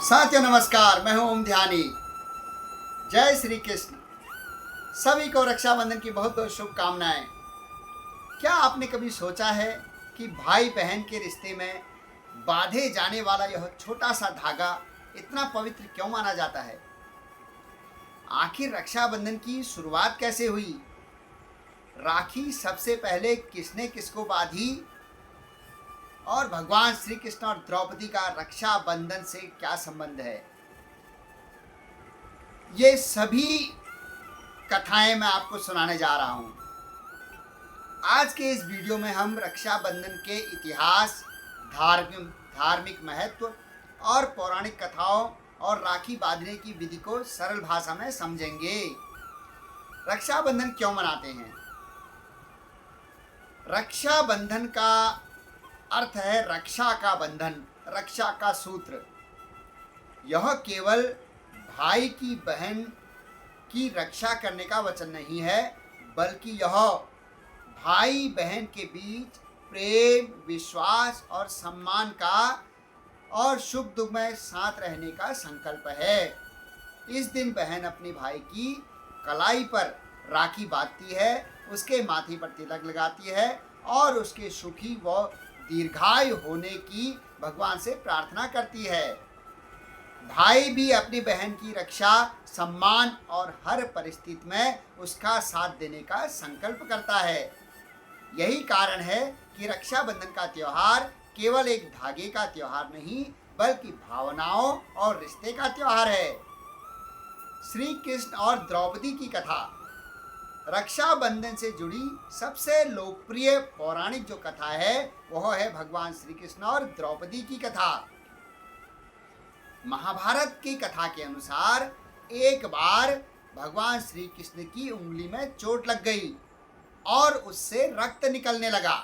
साथियों नमस्कार, मैं हूं ओम ध्यानी। जय श्री कृष्ण। सभी को रक्षाबंधन की बहुत बहुत शुभकामनाएं। क्या आपने कभी सोचा है कि भाई बहन के रिश्ते में बांधे जाने वाला यह छोटा सा धागा इतना पवित्र क्यों माना जाता है? आखिर रक्षाबंधन की शुरुआत कैसे हुई? राखी सबसे पहले किसने किसको बांधी और भगवान श्री कृष्ण और द्रौपदी का रक्षाबंधन से क्या संबंध है? ये सभी कथाएं मैं आपको सुनाने जा रहा हूं। आज के इस वीडियो में हम रक्षाबंधन के इतिहास, धार्मिक महत्व और पौराणिक कथाओं और राखी बांधने की विधि को सरल भाषा में समझेंगे। रक्षाबंधन क्यों मनाते हैं? रक्षाबंधन का अर्थ है रक्षा का बंधन, रक्षा का सूत्र। यह केवल भाई की बहन की रक्षा करने का वचन नहीं है, बल्कि यह भाई बहन के बीच प्रेम, विश्वास और सम्मान का और सुख दुख में साथ रहने का संकल्प है। इस दिन बहन अपने भाई की कलाई पर राखी बांधती है, उसके माथे पर तिलक लगाती है और उसके सुखी व दीर्घायु होने की भगवान से प्रार्थना करती है। भाई भी अपनी बहन की रक्षा, सम्मान और हर परिस्थिति में उसका साथ देने का संकल्प करता है। यही कारण है कि रक्षाबंधन का त्योहार केवल एक धागे का त्योहार नहीं, बल्कि भावनाओं और रिश्ते का त्योहार है। श्री कृष्ण और द्रौपदी की कथा। रक्षाबंधन से जुड़ी सबसे लोकप्रिय पौराणिक जो कथा है वह है भगवान श्री कृष्ण और द्रौपदी की कथा। महाभारत की कथा के अनुसार एक बार भगवान श्री कृष्ण की उंगली में चोट लग गई और उससे रक्त निकलने लगा।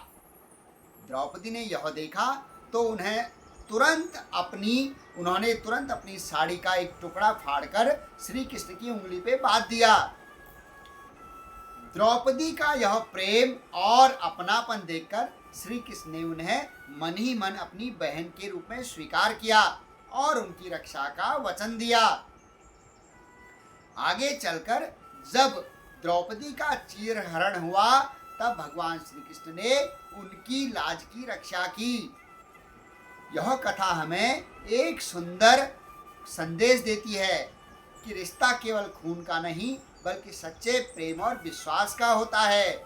द्रौपदी ने यह देखा तो उन्होंने तुरंत अपनी साड़ी का एक टुकड़ा फाड़कर श्री कृष्ण की उंगली पे बांध दिया। द्रौपदी का यह प्रेम और अपनापन देखकर श्री कृष्ण ने उन्हें मन ही मन अपनी बहन के रूप में स्वीकार किया और उनकी रक्षा का वचन दिया। आगे चलकर जब द्रौपदी का चीरहरण हुआ तब भगवान श्री कृष्ण ने उनकी लाज की रक्षा की। यह कथा हमें एक सुंदर संदेश देती है कि रिश्ता केवल खून का नहीं, बल्कि सच्चे प्रेम और विश्वास का होता है।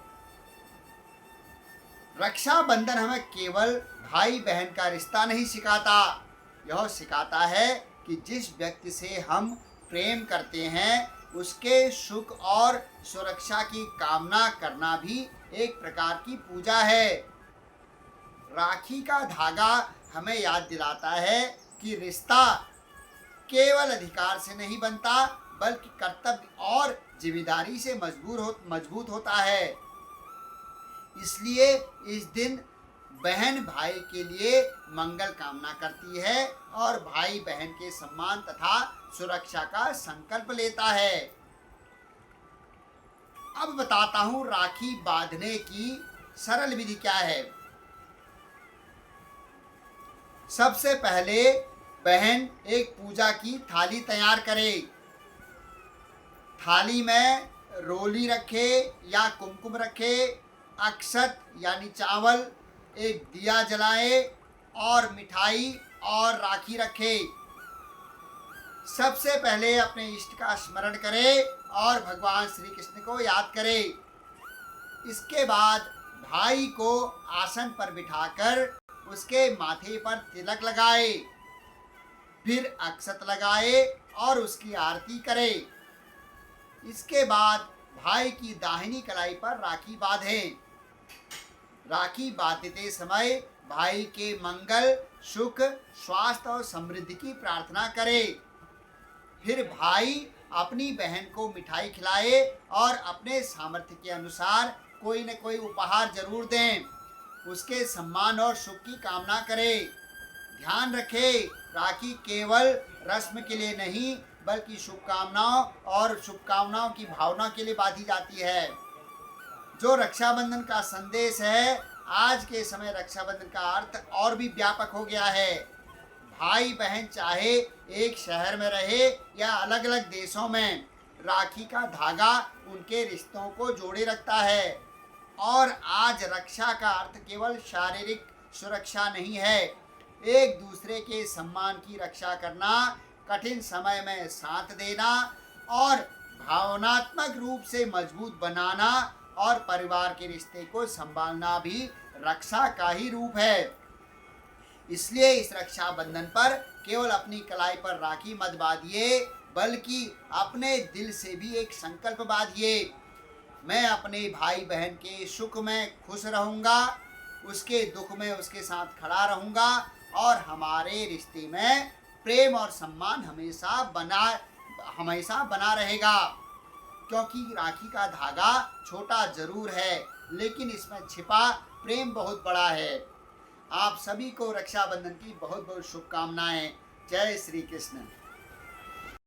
रक्षाबंधन हमें केवल भाई बहन का रिश्ता नहीं सिखाता, यह सिखाता है कि जिस व्यक्ति से हम प्रेम करते हैं उसके सुख और सुरक्षा की कामना करना भी एक प्रकार की पूजा है। राखी का धागा हमें याद दिलाता है कि रिश्ता केवल अधिकार से नहीं बनता, बल्कि कर्तव्य और जिम्मेदारी से मजबूत होता है। इसलिए इस दिन बहन भाई के लिए मंगल कामना करती है और भाई बहन के सम्मान तथा सुरक्षा का संकल्प लेता है। अब बताता हूं राखी बांधने की सरल विधि क्या है। सबसे पहले बहन एक पूजा की थाली तैयार करे। थाली में रोली रखे या कुमकुम रखे, अक्षत यानी चावल, एक दिया जलाए और मिठाई और राखी रखे। सबसे पहले अपने इष्ट का स्मरण करे और भगवान श्री कृष्ण को याद करे। इसके बाद भाई को आसन पर बिठाकर उसके माथे पर तिलक लगाए, फिर अक्षत लगाए और उसकी आरती करे। इसके बाद भाई की दाहिनी कलाई पर राखी बांधें। राखी बांधते समय भाई के मंगल, सुख, स्वास्थ्य और समृद्धि की प्रार्थना करें। फिर भाई अपनी बहन को मिठाई खिलाए और अपने सामर्थ्य के अनुसार कोई न कोई उपहार जरूर दें। उसके सम्मान और सुख की कामना करें। ध्यान रखें, राखी केवल रस्म के लिए नहीं, बल्कि शुभकामनाओं की भावना के लिए बांधी जाती है। जो रक्षाबंधन का संदेश है, आज के समय रक्षाबंधन का अर्थ और भी व्यापक हो गया है। भाई बहन चाहे एक शहर में रहे या अलग अलग देशों में, राखी का धागा उनके रिश्तों को जोड़े रखता है। और आज रक्षा का अर्थ केवल शारीरिक सुरक्षा नहीं है, एक दूसरे के सम्मान की रक्षा करना, कठिन समय में साथ देना और भावनात्मक रूप से मजबूत बनाना और परिवार के रिश्ते को संभालना भी रक्षा का ही रूप है। इसलिए इस रक्षाबंधन पर केवल अपनी कलाई पर राखी मत बांधिए, बल्कि अपने दिल से भी एक संकल्प बांधिए, मैं अपने भाई बहन के सुख में खुश रहूंगा, उसके दुख में उसके साथ खड़ा रहूंगा और हमारे रिश्ते में प्रेम और सम्मान हमेशा बना रहेगा। क्योंकि राखी का धागा छोटा जरूर है, लेकिन इसमें छिपा प्रेम बहुत बड़ा है। आप सभी को रक्षाबंधन की बहुत बहुत शुभकामनाएं। जय श्री कृष्ण।